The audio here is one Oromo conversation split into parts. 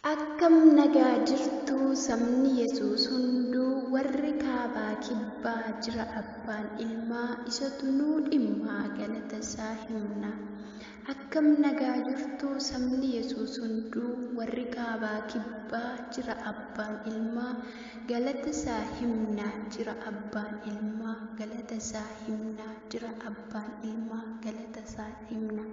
Akkam nagaa jirtu sabni Yesuus hunduu warri kaabaa kibbaa jira abbaan ilmaa isatu nuu dhimmaa galata isaa himna. Akkam nagaa jirtu sabni Yesuus hunduu warri kaabaa kibbaa jira abbaan ilmaa galata isaa himna jira abbaan ilmaa galata isaa himna jira abbaan ilmaa galata isaa himna.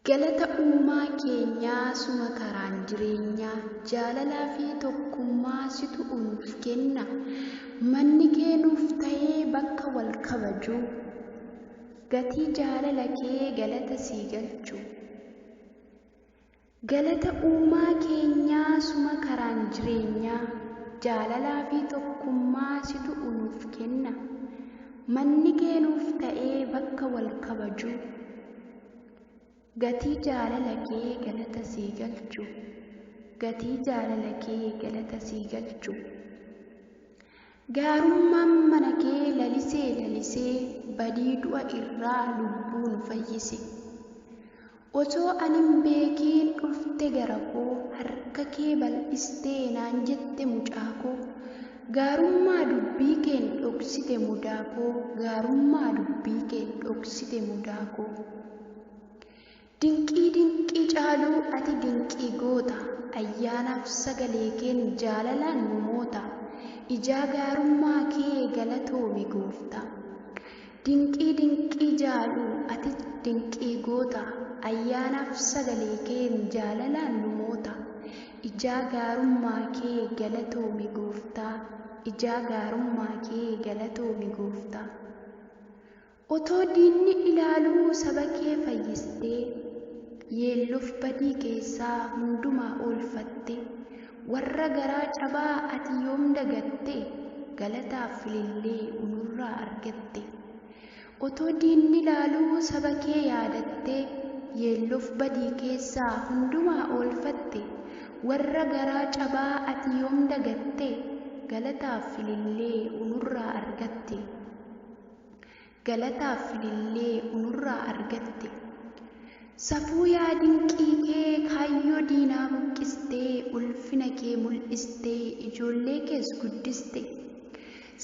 Galata uumaa keenyaa suma karaan jireenyaa jaalalaa fi tokkummaa situ nuuf kenna. Manni kee nuuf ta'ee bakka wal kabajuu gatii jaalala kee galata sii galchu. Galata uumaa keenyaa suma karaan jireenyaa jaalalaa fi tokkummaa situ nuuf kenna. Manni kee nuuf ta'ee bakka wal kabajuu gatii jaalala kee galata sii galchu. Gatii jaalala kee galata sii galchu. Gaarummaan mana kee lalisee lalisee badii du'a irraa lubbuu nu fayyise. Osoo ani hin beekiin dhufte gara koo harka kee bal'istee naan jette mucaa koo. Gaarummaa dubbii keen dhoksite mudaa koo. Gaarummaa dubbii keen dhoksite mudaa koo. Dinqii dinqii caaluu ati dinqii goota. Ayyaanaaf sagalee keen jaalalaan nu moota. Ijaa gaarummaa kee galatoomi goofta. Dinqii dinqii caaluu ati dinqii goota. Ayyaanaaf sagalee keen jaalalaan nu moota. Ijaa gaarummaa kee galatoomi goofta. Ijaa gaarummaa kee galatoomi goofta. Otoo diinni ilaaluu saba kee fayyistee yeelloof badii keessaa hundumaa oolfatte. Warra garaa cabaa ati yoom dagatte galataaf ilillee nurraa argatte. Otoo diinni ilaaluu saba kee yaadatte yeelloof badii keessaa hundumaa oolfatte. Warra garaa cabaa ati yoom dagatte galataaf ilillee nurraa argatte. Galataaf ilillee nurraa argatte. Safuu yaa dinqii kee kaayyoo diinaa buqqistee ulfina kee mul'istee ijoollee kees guddiste.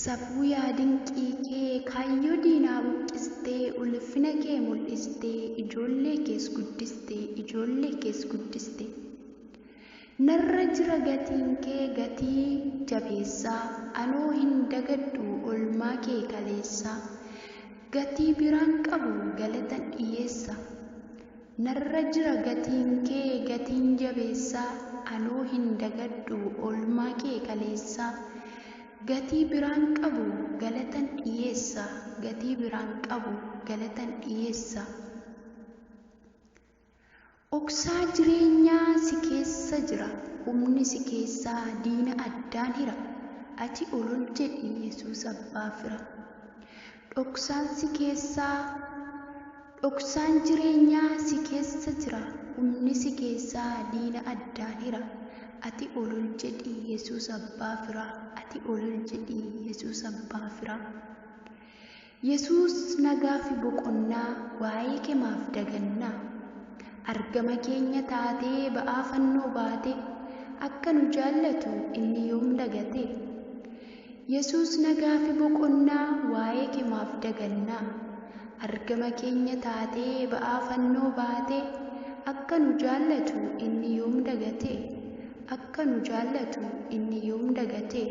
Safuu yaa dinqii kee kaayyoo diinaa buqqistee ulfina kee mul'istee ijoollee kees guddiste. Ijoollee kees guddiste. Narra jira gatiin kee gatii jabeessaa anoo hin dagadhu olmaa kee kaleessaa. Gatii biraan qabu galatan dhiyeessa. Narra jira gatiin kee gatiin jabeessaa anoo hin dagadhu olmaa kee kaleessaa. Gatii biraan qabu galatan dhiyeessa. Gatii biraan qabu galatan dhiyeessa. Oksaa jireenyaa si keessa jira. Humni si keessaa diina addaan hira. Ati olol jedhi Yesuus abbaa fira. Dhoksaan jireenyaa si keessa jira. Humni si keessaa diina addaan hira. Ati olol jedhi Yesuus abbaa fira. Ati olol jedhi Yesuus abbaa fira. Yesuus nagaa fi boqonnaa waa'ee kee maaf dagannaa. Argama keenya taatee ba'aa fannoo baate akka nu jaallatu inni yoom dagate. Yesuus nagaa fi boqonnaa waa'ee kee maaf dagannaa. Argama keenya taatee ba'aa fannoo baate akka nu jaallatu inni yoom dagate. Akka nu jaallatu inni yoom dagate.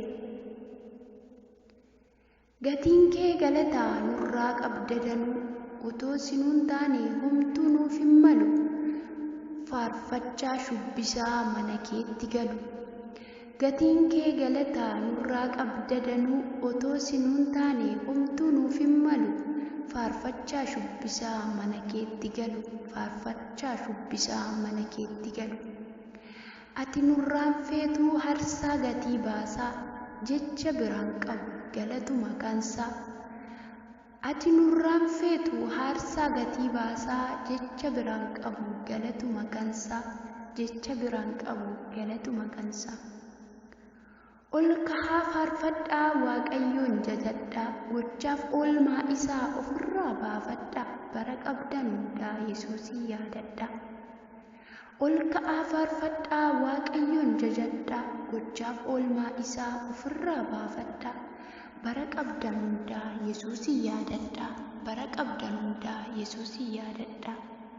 Gatiin kee galataa nurraa qabda danuu. Otoo sinuun taane homtuu nuuf hin malu. Faarfachaa shubbisaa mana keetti galu. Gatiin kee galataa nurraa qabda danuu. Otoo sinuun taane homtuu nuuf hin malu. Faarfachaa shubbisaa mana keetti galu. Faarfachaa shubbisaa mana keetti galu. Ati nurraan feetuu harsaa gatii baasaa jecha biraan qabu galatuma kansaa. Ati nurraan feetuu harsaa gatii baasaa jecha biraan qabu galatuma kansaa. Jecha biraan qabu galatuma kansaa. Ol kahaa faarfadhaa Waaqayyoon jajadhaa. Gochaaf oolmaa isaa ofirraa baafadhaa. Bara qabdan hundaa Yesuusii yaadadhaa. Ol ka'aa faarfadhaa Waaqayyoon jajadhaa, gochaaf oolmaa isaa ofirraa baafadhaa. Bara qabdan hundaa Yesuusin yaadadhaa, bara qabdan hundaa Yesuusin yaadadhaa.